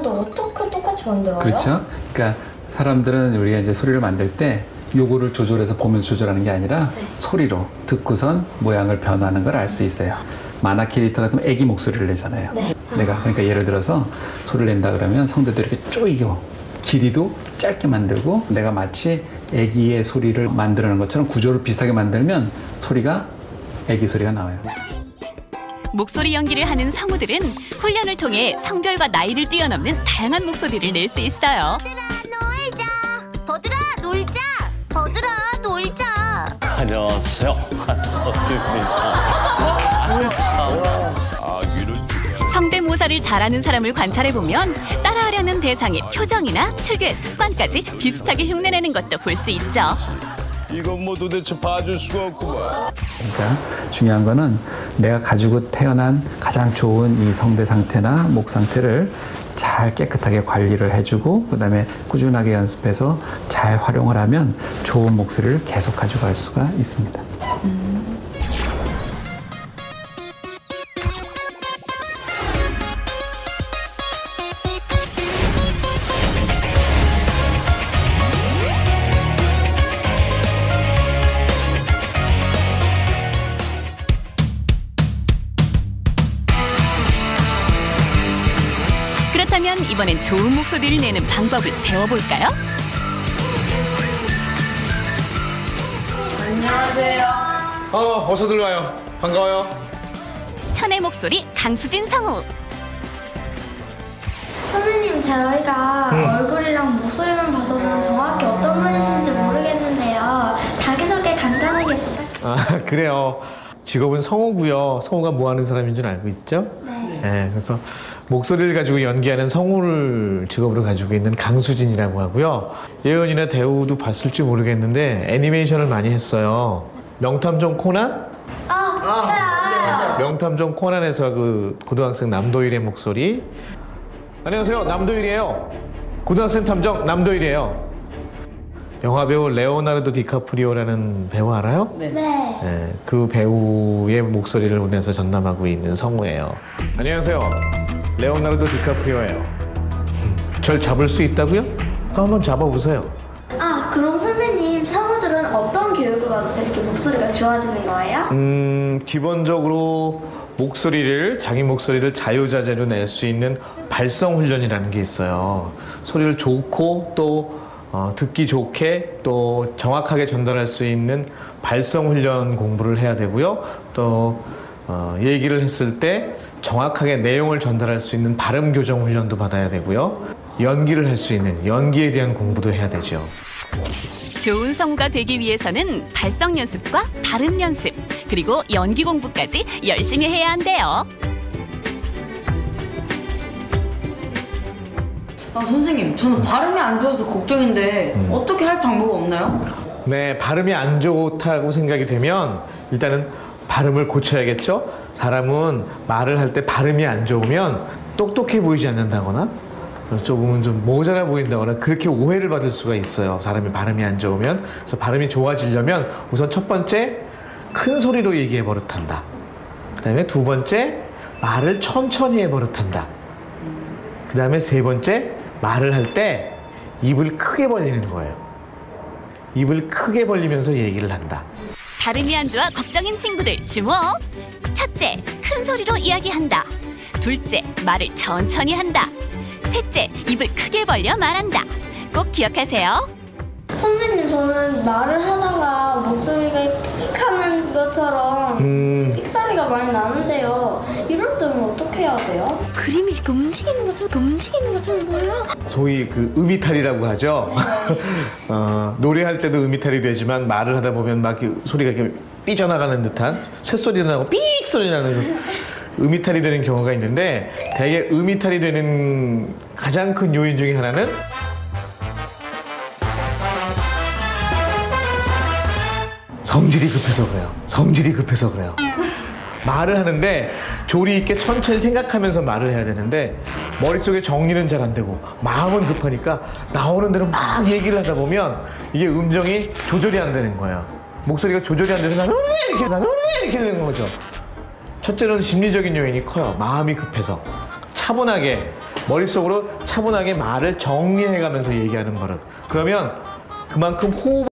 근데 어떻게 똑같이 만들어요? 그렇죠. 그러니까 사람들은 우리가 이제 소리를 만들 때 요거를 조절해서 보면서 조절하는 게 아니라 네. 소리로 듣고선 모양을 변화하는 걸 알 수 있어요. 만화 캐릭터 같으면 애기 목소리를 내잖아요. 네. 내가 그러니까 예를 들어서 소리를 낸다 그러면 성대도 이렇게 쪼이고 길이도 짧게 만들고 내가 마치 애기의 소리를 만드는 것처럼 구조를 비슷하게 만들면 소리가 애기 소리가 나와요. 목소리 연기를 하는 성우들은 훈련을 통해 성별과 나이를 뛰어넘는 다양한 목소리를 낼 수 있어요. 버들아 놀자. 버들아 놀자. 안녕하세요, 한석규입니다. 성대모사를 잘하는 사람을 관찰해보면 따라하려는 대상의 표정이나 특유의 습관까지 비슷하게 흉내내는 것도 볼 수 있죠. 이건 뭐 도대체 봐줄 수가 없구만. 그러니까 중요한 거는 내가 가지고 태어난 가장 좋은 이 성대 상태나 목 상태를 잘 깨끗하게 관리를 해주고 그다음에 꾸준하게 연습해서 잘 활용을 하면 좋은 목소리를 계속 가지고 갈 수가 있습니다. 그렇다면 이번엔 좋은 목소리를 내는 방법을 배워볼까요? 안녕하세요. 어서 들어와요. 반가워요. 천의 목소리 강수진 성우. 선생님, 저희가 얼굴이랑 목소리만 봐서는 정확히 어떤 분이신지 모르겠는데요. 자기소개 간단하게 부탁드립니다. 그래요. 직업은 성우고요. 성우가 뭐 하는 사람인 줄 알고 있죠? 네. 그래서 목소리를 가지고 연기하는 성우를 직업으로 가지고 있는 강수진이라고 하고요. 예언이나 대우도 봤을지 모르겠는데 애니메이션을 많이 했어요. 명탐정 코난? 네, 알아요. 명탐정 코난에서 그 고등학생 남도일의 목소리. 안녕하세요, 남도일이에요. 고등학생 탐정 남도일이에요. 영화배우 레오나르도 디카프리오라는 배우 알아요? 네. 그 배우의 목소리를 내서 전담하고 있는 성우예요. 안녕하세요, 레오나르도 디카프리오예요. 절 잡을 수 있다고요? 그럼 한번 잡아보세요. 그럼 선생님, 성우들은 어떤 교육을 받아서 이렇게 목소리가 좋아지는 거예요? 기본적으로 자기 목소리를 자유자재로 낼 수 있는 발성 훈련이라는 게 있어요. 소리를 좋고 또 듣기 좋게 또 정확하게 전달할 수 있는 발성 훈련 공부를 해야 되고요. 또 얘기를 했을 때 정확하게 내용을 전달할 수 있는 발음 교정 훈련도 받아야 되고요. 연기를 할 수 있는 연기에 대한 공부도 해야 되죠. 좋은 성우가 되기 위해서는 발성 연습과 발음 연습, 그리고 연기 공부까지 열심히 해야 한대요. 선생님, 저는 발음이 안 좋아서 걱정인데 어떻게 할 방법 없나요? 네, 발음이 안 좋다고 생각이 되면 일단은 발음을 고쳐야겠죠? 사람은 말을 할 때 발음이 안 좋으면 똑똑해 보이지 않는다거나 조금은 좀 모자라 보인다거나 그렇게 오해를 받을 수가 있어요. 사람이 발음이 안 좋으면. 그래서 발음이 좋아지려면 우선 첫 번째, 큰 소리로 얘기해 버릇한다. 그 다음에 두 번째, 말을 천천히 해 버릇한다. 그 다음에 세 번째, 말을 할 때 입을 크게 벌리는 거예요. 입을 크게 벌리면서 얘기를 한다. 발음이 안 좋아 걱정인 친구들 주목! 첫째, 큰 소리로 이야기한다. 둘째, 말을 천천히 한다. 셋째, 입을 크게 벌려 말한다. 꼭 기억하세요. 선생님, 저는 말을 하다가 목소리가 삑하는 것처럼 삑사리가 많이 나는데요. 이럴 때는 어떻게 해야 돼요? 그림이 이렇게 움직이는 것처럼 보여요. 소위 그 음이탈이라고 하죠. 노래할 때도 음이탈이 되지만 말을 하다 보면 막 소리가 이렇게 삐져나가는 듯한 쇳소리도 나고 삑 소리 나는 음이탈이 되는 경우가 있는데, 대개 음이탈이 되는 가장 큰 요인 중에 하나는 성질이 급해서 그래요. 말을 하는데 조리 있게 천천히 생각하면서 말을 해야 되는데 머릿속에 정리는 잘 안 되고 마음은 급하니까 나오는 대로 막 얘기를 하다 보면 이게 음정이 조절이 안 되는 거예요. 목소리가 조절이 안 돼서 나는 이렇게 되는 거죠. 첫째는 심리적인 요인이 커요. 마음이 급해서 차분하게 머릿속으로 차분하게 말을 정리해가면서 얘기하는 버릇. 그러면 그만큼 호흡